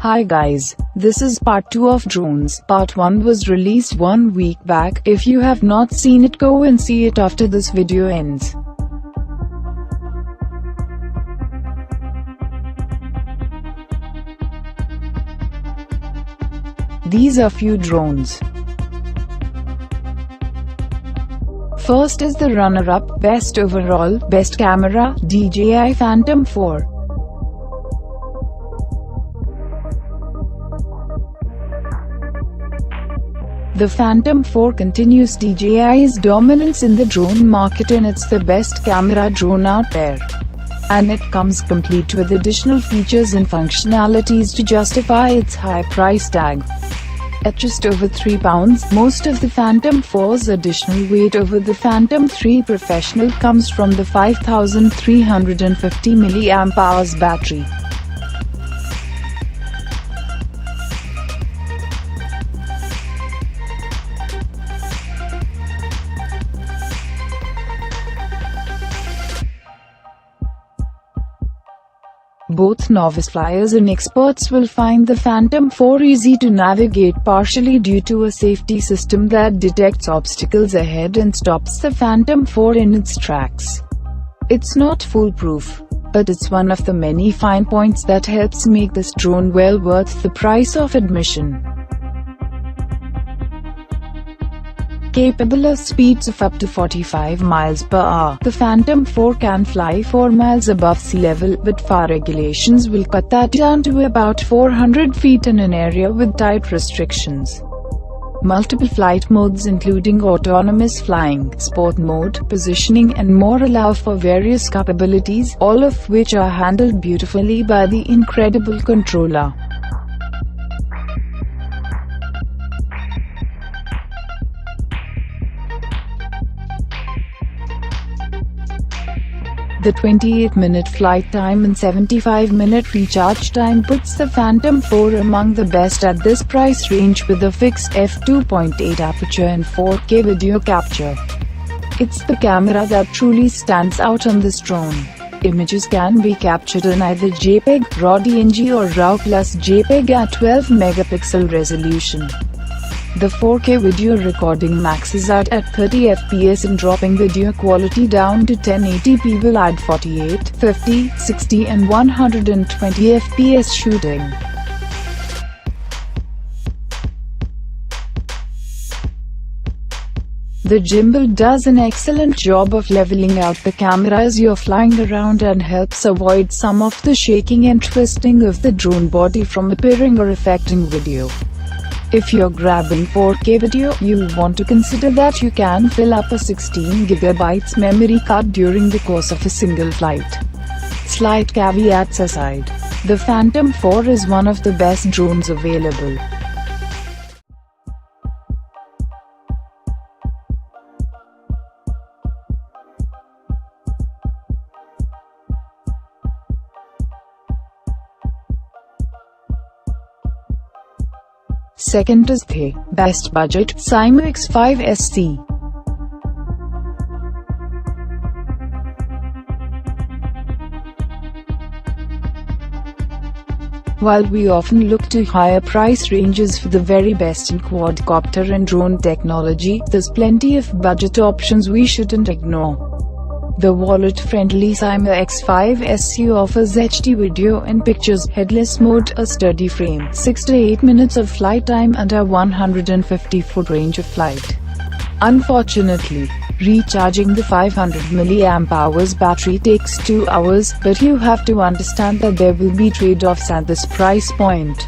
Hi guys, this is part 2 of drones. Part 1 was released 1 week back. If you have not seen it, go and see it after this video ends. These are few drones. First is the runner-up, best overall, best camera, DJI Phantom 4. The Phantom 4 continues DJI's dominance in the drone market, and it's the best camera drone out there. And it comes complete with additional features and functionalities to justify its high price tag. At just over 3 pounds, most of the Phantom 4's additional weight over the Phantom 3 Professional comes from the 5350 mAh battery. Both novice flyers and experts will find the Phantom 4 easy to navigate, partially due to a safety system that detects obstacles ahead and stops the Phantom 4 in its tracks. It's not foolproof, but it's one of the many fine points that helps make this drone well worth the price of admission. Capable of speeds of up to 45 miles per hour, the Phantom 4 can fly 4 miles above sea level, but FAR regulations will cut that down to about 400 feet in an area with tight restrictions. Multiple flight modes including autonomous flying, sport mode, positioning and more allow for various capabilities, all of which are handled beautifully by the incredible controller. The 28-minute flight time and 75-minute recharge time puts the Phantom 4 among the best at this price range, with a fixed f2.8 aperture and 4K video capture. It's the camera that truly stands out on this drone. Images can be captured in either JPEG, RAW DNG or RAW plus JPEG at 12 megapixel resolution. The 4K video recording maxes out at 30 fps, and dropping video quality down to 1080p will add 48, 50, 60 and 120 fps shooting. The gimbal does an excellent job of leveling out the camera as you're flying around and helps avoid some of the shaking and twisting of the drone body from appearing or affecting video. If you're grabbing 4K video, you'll want to consider that you can fill up a 16 GB memory card during the course of a single flight. Slight caveats aside, the Phantom 4 is one of the best drones available. Second is the best budget Syma X5SC. While we often look to higher price ranges for the very best in quadcopter and drone technology, there's plenty of budget options we shouldn't ignore. The wallet-friendly Syma X5SC offers HD video and pictures, headless mode, a sturdy frame, 6 to 8 minutes of flight time and a 150-foot range of flight. Unfortunately, recharging the 500 mAh battery takes 2 hours, but you have to understand that there will be trade-offs at this price point.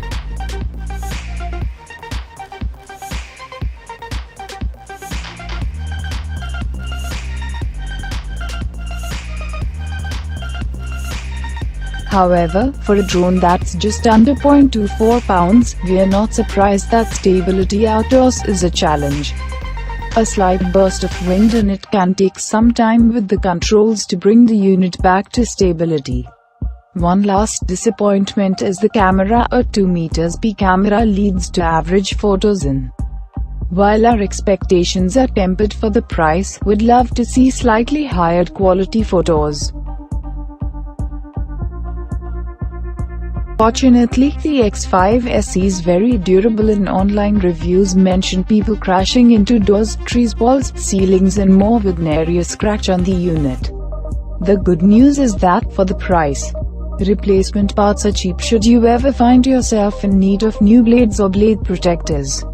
However, for a drone that's just under 0.24 pounds, we're not surprised that stability outdoors is a challenge. A slight burst of wind and it can take some time with the controls to bring the unit back to stability. One last disappointment is the camera. A 2 meters P camera leads to average photos in While our expectations are tempered for the price, we'd love to see slightly higher quality photos. Fortunately, the X5SC is very durable, and online reviews mention people crashing into doors, trees, walls, ceilings and more with nary a scratch on the unit. The good news is that for the price, replacement parts are cheap should you ever find yourself in need of new blades or blade protectors.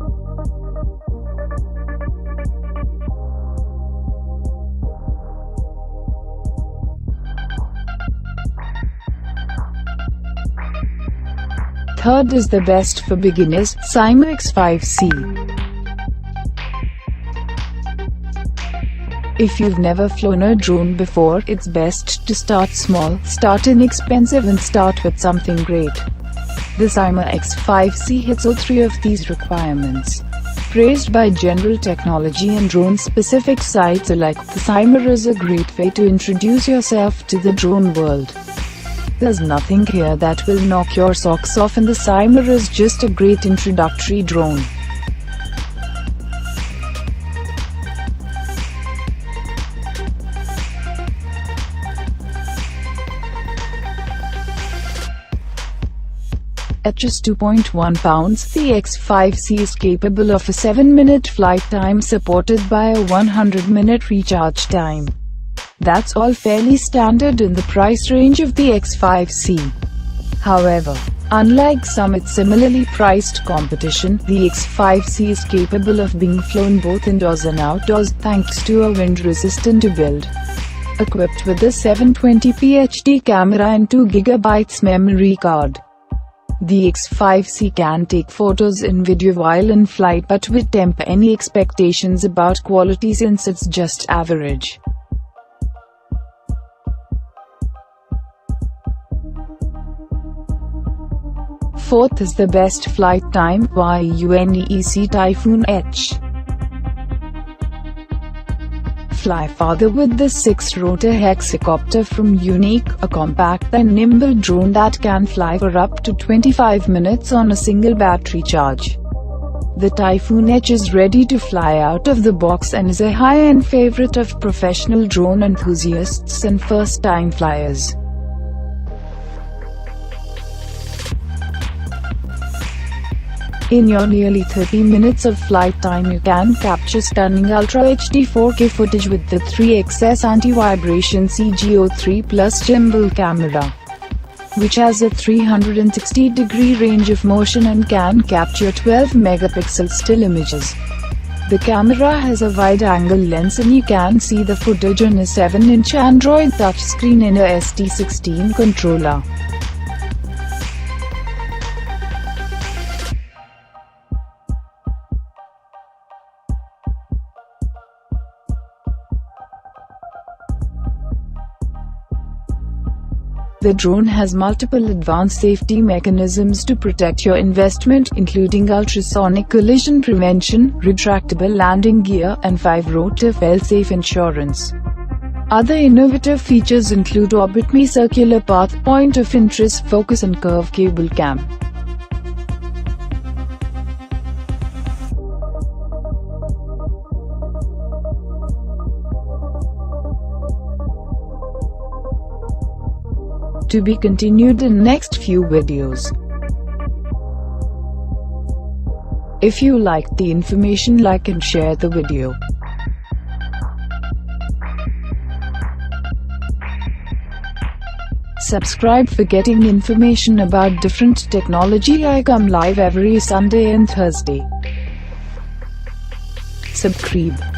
Third is the best for beginners, Syma X5C. If you've never flown a drone before, it's best to start small, start inexpensive and start with something great. The Syma X5C hits all three of these requirements. Praised by general technology and drone-specific sites alike, the Syma is a great way to introduce yourself to the drone world. There's nothing here that will knock your socks off, and the Syma is just a great introductory drone. At just 2.1 pounds, the X5C is capable of a 7-minute flight time supported by a 100-minute recharge time. That's all fairly standard in the price range of the X5C. However, unlike some its similarly priced competition, the X5C is capable of being flown both indoors and outdoors thanks to a wind-resistant build. Equipped with a 720p HD camera and 2GB memory card, the X5C can take photos and video while in flight, but would temper any expectations about quality since it's just average. Fourth is the best flight time, YUNEEC Typhoon H. Fly farther with the 6-rotor Quadcopter from YUNEEC, a compact and nimble drone that can fly for up to 25 minutes on a single battery charge. The Typhoon H is ready to fly out of the box and is a high-end favorite of professional drone enthusiasts and first-time flyers. In your nearly 30 minutes of flight time, you can capture stunning Ultra HD 4K footage with the 3XS anti-vibration CGO3 Plus gimbal camera, which has a 360-degree range of motion and can capture 12-megapixel still images. The camera has a wide-angle lens and you can see the footage on a 7-inch Android touchscreen and a ST16 controller. The drone has multiple advanced safety mechanisms to protect your investment, including ultrasonic collision prevention, retractable landing gear, and 5-rotor fail-safe insurance. Other innovative features include OrbitMe circular path, point of interest focus and curve cable cam. To be continued in next few videos. If you liked the information, like and share the video. Subscribe for getting information about different technology. I come live every Sunday and Thursday. Subscribe.